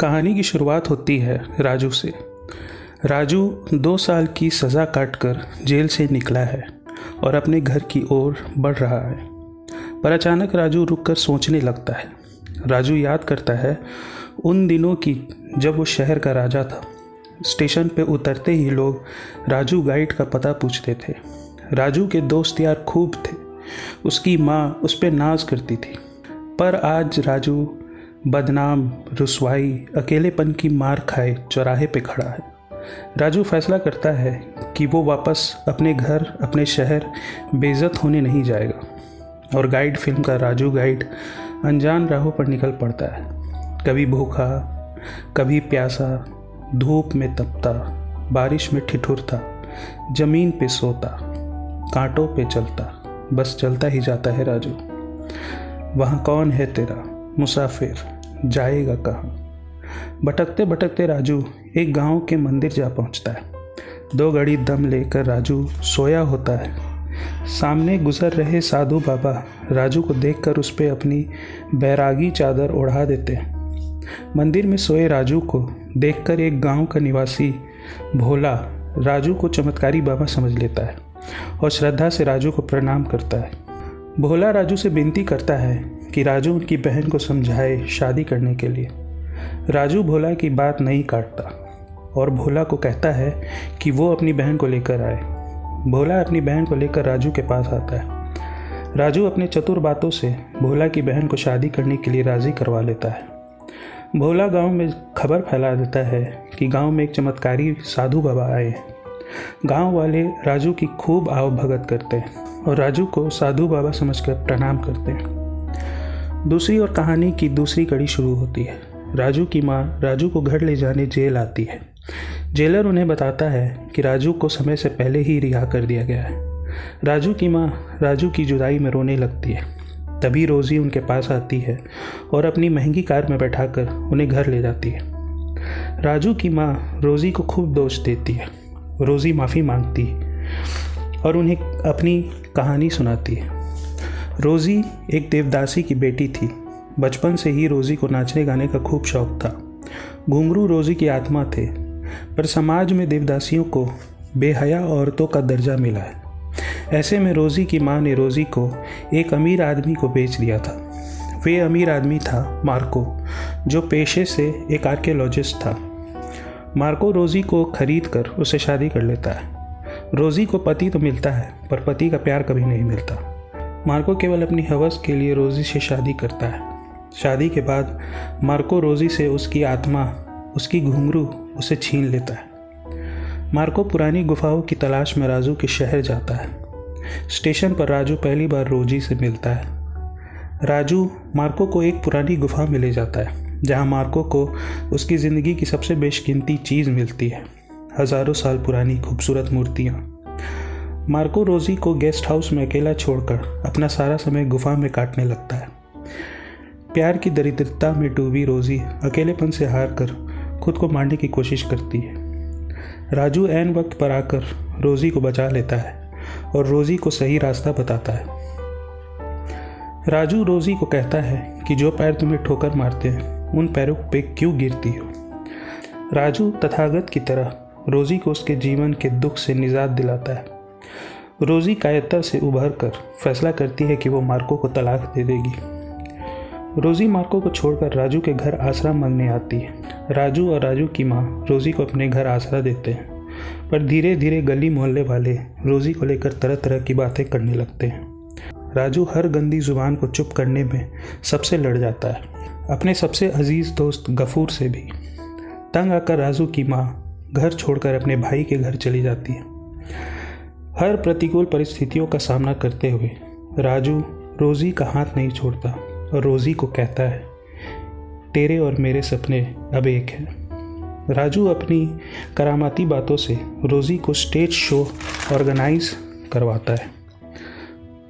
कहानी की शुरुआत होती है राजू से। राजू 2 साल की सज़ा काटकर जेल से निकला है और अपने घर की ओर बढ़ रहा है। पर अचानक राजू रुककर सोचने लगता है। राजू याद करता है उन दिनों की जब वो शहर का राजा था। स्टेशन पे उतरते ही लोग राजू गाइड का पता पूछते थे। राजू के दोस्त यार खूब थे। उसकी माँ उस पर नाज करती थी। पर आज राजू बदनाम, रुसवाई, अकेलेपन की मार खाए चौराहे पे खड़ा है। राजू फैसला करता है कि वो वापस अपने घर, अपने शहर बेइज्जत होने नहीं जाएगा। और गाइड फिल्म का राजू गाइड अनजान राहों पर निकल पड़ता है। कभी भूखा, कभी प्यासा, धूप में तपता, बारिश में ठिठुरता, जमीन पे सोता, कांटों पे चलता, बस चलता ही जाता है राजू। वहाँ कौन है तेरा मुसाफिर, जाएगा कहाँ। भटकते भटकते राजू एक गांव के मंदिर जा पहुंचता है। 2 घड़ी दम लेकर राजू सोया होता है। सामने गुजर रहे साधु बाबा राजू को देखकर उस पर अपनी बैरागी चादर ओढ़ा देते हैं। मंदिर में सोए राजू को देखकर एक गांव का निवासी भोला राजू को चमत्कारी बाबा समझ लेता है और श्रद्धा से राजू को प्रणाम करता है। भोला राजू से विनती करता है कि राजू उनकी बहन को समझाए शादी करने के लिए। राजू भोला की बात नहीं काटता और भोला को कहता है कि वो अपनी बहन को लेकर आए। भोला अपनी बहन को लेकर राजू के पास आता है। राजू अपने चतुर बातों से भोला की बहन को शादी करने के लिए राज़ी करवा लेता है। भोला गांव में खबर फैला देता है कि गांव में एक चमत्कारी साधु बाबा आए हैं। गांव वाले राजू की खूब आवभगत करते हैं और राजू को साधु बाबा समझकर प्रणाम करते हैं। दूसरी ओर कहानी की दूसरी कड़ी शुरू होती है। राजू की माँ राजू को घर ले जाने जेल आती है। जेलर उन्हें बताता है कि राजू को समय से पहले ही रिहा कर दिया गया है। राजू की माँ राजू की जुदाई में रोने लगती है। तभी रोज़ी उनके पास आती है और अपनी महंगी कार में बैठाकर उन्हें घर ले जाती है। राजू की माँ रोज़ी को खूब दोष देती है। रोज़ी माफ़ी मांगती और उन्हें अपनी कहानी सुनाती है। रोज़ी एक देवदासी की बेटी थी। बचपन से ही रोज़ी को नाचने गाने का खूब शौक था। घुंघरू रोज़ी की आत्मा थे, पर समाज में देवदासियों को बेहया औरतों का दर्जा मिला है। ऐसे में रोज़ी की माँ ने रोज़ी को एक अमीर आदमी को बेच दिया था। वे अमीर आदमी था मार्को, जो पेशे से एक आर्कियोलॉजिस्ट था। मार्को रोज़ी को खरीद कर उससे शादी कर लेता है। रोज़ी को पति तो मिलता है, पर पति का प्यार कभी नहीं मिलता। मार्को केवल अपनी हवस के लिए रोज़ी से शादी करता है। शादी के बाद मार्को रोज़ी से उसकी आत्मा, उसकी घुंघरू उसे छीन लेता है। मार्को पुरानी गुफाओं की तलाश में राजू के शहर जाता है। स्टेशन पर राजू पहली बार रोज़ी से मिलता है। राजू मार्को को एक पुरानी गुफा में ले जाता है, जहाँ मार्को को उसकी ज़िंदगी की सबसे बेशकीमती चीज़ मिलती है, हज़ारों साल पुरानी खूबसूरत मूर्तियाँ। मार्को रोज़ी को गेस्ट हाउस में अकेला छोड़कर अपना सारा समय गुफा में काटने लगता है। प्यार की दरिद्रता में डूबी रोज़ी अकेलेपन से हार कर खुद को मारने की कोशिश करती है। राजू ऐन वक्त पर आकर रोज़ी को बचा लेता है और रोज़ी को सही रास्ता बताता है। राजू रोज़ी को कहता है कि जो पैर तुम्हें ठोकर मारते हैं उन पैरों पे क्यों गिरती हो। राजू तथागत की तरह रोज़ी को उसके जीवन के दुख से निजात दिलाता है। रोज़ी कायरता से उभर कर फैसला करती है कि वो मार्को को तलाक दे देगी। रोज़ी मार्को को छोड़कर राजू के घर आसरा मांगने आती है। राजू और राजू की माँ रोज़ी को अपने घर आसरा देते हैं, पर धीरे धीरे गली मोहल्ले वाले रोज़ी को लेकर तरह तरह की बातें करने लगते हैं। राजू हर गंदी जुबान को चुप करने में सबसे लड़ जाता है, अपने सबसे अजीज़ दोस्त गफूर से भी। तंग आकर राजू की माँ घर छोड़कर अपने भाई के घर चली जाती है। हर प्रतिकूल परिस्थितियों का सामना करते हुए राजू रोज़ी का हाथ नहीं छोड़ता और रोज़ी को कहता है, तेरे और मेरे सपने अब एक हैं। राजू अपनी करामाती बातों से रोज़ी को स्टेज शो ऑर्गेनाइज करवाता है।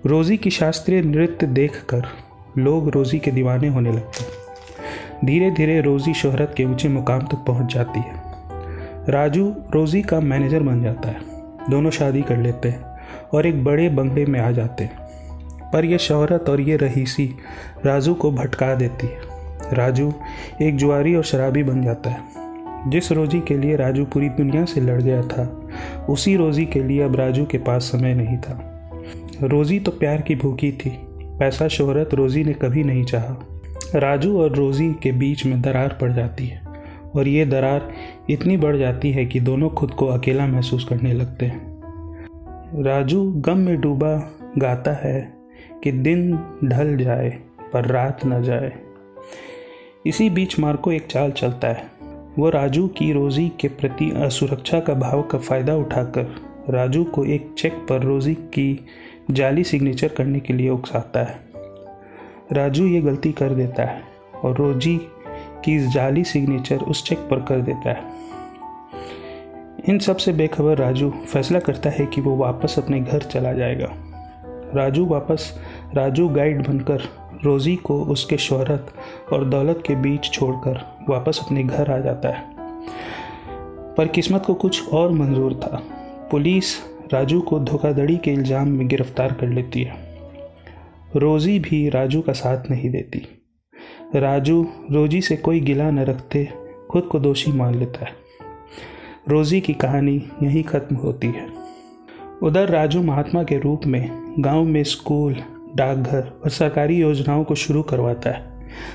रोज़ी की शास्त्रीय नृत्य देखकर लोग रोज़ी के दीवाने होने लगते हैं। धीरे धीरे रोज़ी शोहरत के ऊंचे मुकाम तक पहुंच जाती है। राजू रोज़ी का मैनेजर बन जाता है। दोनों शादी कर लेते हैं और एक बड़े बंगले में आ जाते हैं। पर यह शोहरत और ये रईसी राजू को भटका देती है। राजू एक जुआरी और शराबी बन जाता है। जिस रोजी के लिए राजू पूरी दुनिया से लड़ गया था, उसी रोजी के लिए अब राजू के पास समय नहीं था। रोजी तो प्यार की भूखी थी, पैसा शोहरत रोजी ने कभी नहीं चाहा। राजू और रोजी के बीच में दरार पड़ जाती है और ये दरार इतनी बढ़ जाती है कि दोनों खुद को अकेला महसूस करने लगते हैं। राजू गम में डूबा गाता है कि दिन ढल जाए पर रात न जाए। इसी बीच मार्को एक चाल चलता है। वो राजू की रोजी के प्रति असुरक्षा का भाव का फ़ायदा उठाकर राजू को एक चेक पर रोजी की जाली सिग्नेचर करने के लिए उकसाता है। राजू ये गलती कर देता है और रोजी की जाली सिग्नेचर उस चेक पर कर देता है। इन सब से बेखबर राजू फैसला करता है कि वो वापस अपने घर चला जाएगा। राजू गाइड बनकर रोजी को उसके शोहरत और दौलत के बीच छोड़कर वापस अपने घर आ जाता है। पर किस्मत को कुछ और मंजूर था। पुलिस राजू को धोखाधड़ी के इल्ज़ाम में गिरफ्तार कर लेती है। रोजी भी राजू का साथ नहीं देती। राजू रोजी से कोई गिला न रखते खुद को दोषी मान लेता है। रोजी की कहानी यहीं ख़त्म होती है। उधर राजू महात्मा के रूप में गांव में स्कूल, डाकघर और सरकारी योजनाओं को शुरू करवाता है,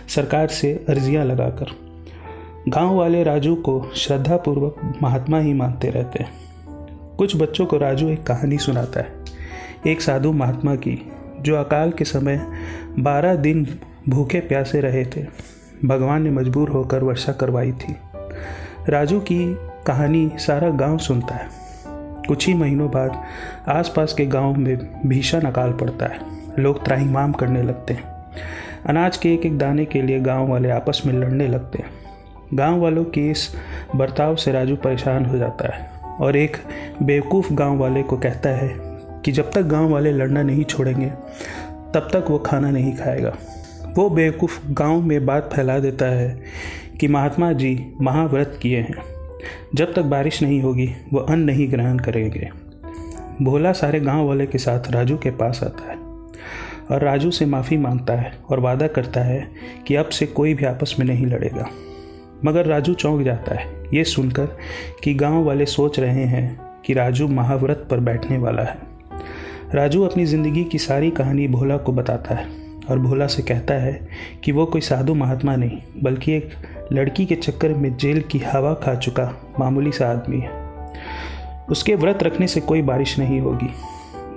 सरकार से अर्जियां लगाकर। गांव वाले राजू को श्रद्धापूर्वक महात्मा ही मानते रहते हैं। कुछ बच्चों को राजू एक कहानी सुनाता है, एक साधु महात्मा की, जो अकाल के समय 12 दिन भूखे प्यासे रहे थे। भगवान ने मजबूर होकर वर्षा करवाई थी। राजू की कहानी सारा गांव सुनता है। कुछ ही महीनों बाद आसपास के गांव में भीषण अकाल पड़ता है। लोग त्राहिमाम करने लगते हैं। अनाज के एक एक दाने के लिए गांव वाले आपस में लड़ने लगते हैं। गांव वालों के इस बर्ताव से राजू परेशान हो जाता है और एक बेवकूफ़ गांव वाले को कहता है कि जब तक गांव वाले लड़ना नहीं छोड़ेंगे तब तक वो खाना नहीं खाएगा। वो बेवकूफ़ गांव में बात फैला देता है कि महात्मा जी महाव्रत किए हैं, जब तक बारिश नहीं होगी वो अन्न नहीं ग्रहण करेंगे। भोला सारे गांव वाले के साथ राजू के पास आता है और राजू से माफ़ी मांगता है और वादा करता है कि अब से कोई भी आपस में नहीं लड़ेगा। मगर राजू चौंक जाता है ये सुनकर कि गांव वाले सोच रहे हैं कि राजू महाव्रत पर बैठने वाला है। राजू अपनी ज़िंदगी की सारी कहानी भोला को बताता है और भोला से कहता है कि वो कोई साधु महात्मा नहीं बल्कि एक लड़की के चक्कर में जेल की हवा खा चुका मामूली सा आदमी है। उसके व्रत रखने से कोई बारिश नहीं होगी।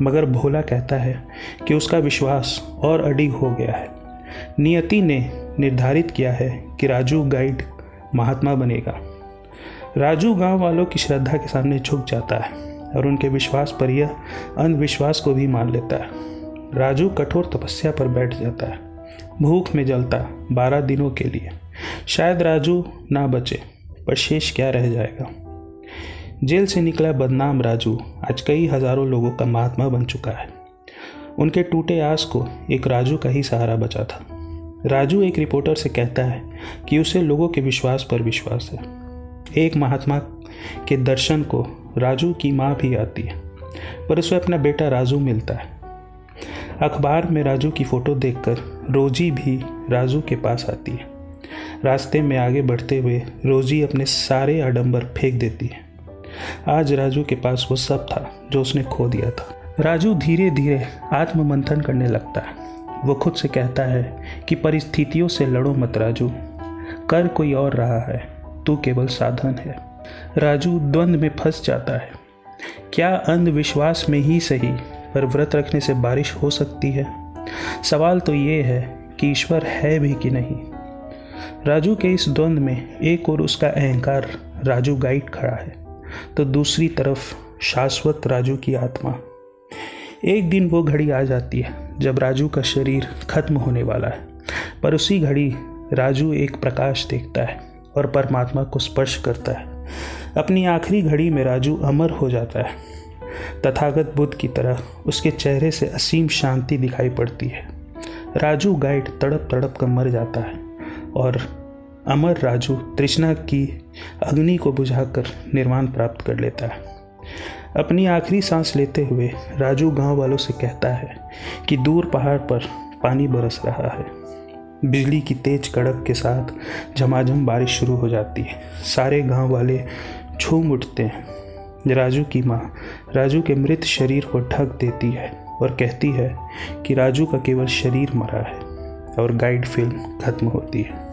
मगर भोला कहता है कि उसका विश्वास और अडिग हो गया है। नियति ने निर्धारित किया है कि राजू गाइड महात्मा बनेगा। राजू गांव वालों की श्रद्धा के सामने झुक जाता है और उनके विश्वास पर यह अंधविश्वास को भी मान लेता है। राजू कठोर तपस्या पर बैठ जाता है, भूख में जलता 12 दिनों के लिए। शायद राजू ना बचे, पर शेष क्या रह जाएगा। जेल से निकला बदनाम राजू आज कई हजारों लोगों का महात्मा बन चुका है। उनके टूटे आस को एक राजू का ही सहारा बचा था। राजू एक रिपोर्टर से कहता है कि उसे लोगों के विश्वास पर विश्वास है। एक महात्मा के दर्शन को राजू की माँ भी आती है, पर उसे अपना बेटा राजू मिलता है। अखबार में राजू की फ़ोटो देखकर रोजी भी राजू के पास आती है। रास्ते में आगे बढ़ते हुए रोजी अपने सारे आडंबर फेंक देती है। आज राजू के पास वो सब था जो उसने खो दिया था। राजू धीरे धीरे आत्ममंथन करने लगता है। वो खुद से कहता है कि परिस्थितियों से लड़ो मत राजू, कर कोई और रहा है, तू केवल साधन है। राजू द्वंद्व में फंस जाता है। क्या अंधविश्वास में ही सही पर व्रत रखने से बारिश हो सकती है? सवाल तो ये है कि ईश्वर है भी कि नहीं। राजू के इस द्वंद्व में एक और उसका अहंकार राजू गाइड खड़ा है, तो दूसरी तरफ शाश्वत राजू की आत्मा। एक दिन वो घड़ी आ जाती है जब राजू का शरीर खत्म होने वाला है, पर उसी घड़ी राजू एक प्रकाश देखता है और परमात्मा को स्पर्श करता है। अपनी आखिरी घड़ी में राजू अमर हो जाता है। तथागत बुद्ध की तरह उसके चेहरे से असीम शांति दिखाई पड़ती है। राजू गाइड तड़प तड़प कर मर जाता है और अमर राजू तृष्णा की अग्नि को बुझाकर निर्वाण प्राप्त कर लेता है। अपनी आखिरी सांस लेते हुए राजू गांव वालों से कहता है कि दूर पहाड़ पर पानी बरस रहा है। बिजली की तेज कड़क के साथ झमाझम बारिश शुरू हो जाती है। सारे गांव वाले झूम उठते हैं। राजू की माँ राजू के मृत शरीर को ढक देती है और कहती है कि राजू का केवल शरीर मरा है, और गाइड फिल्म खत्म होती है।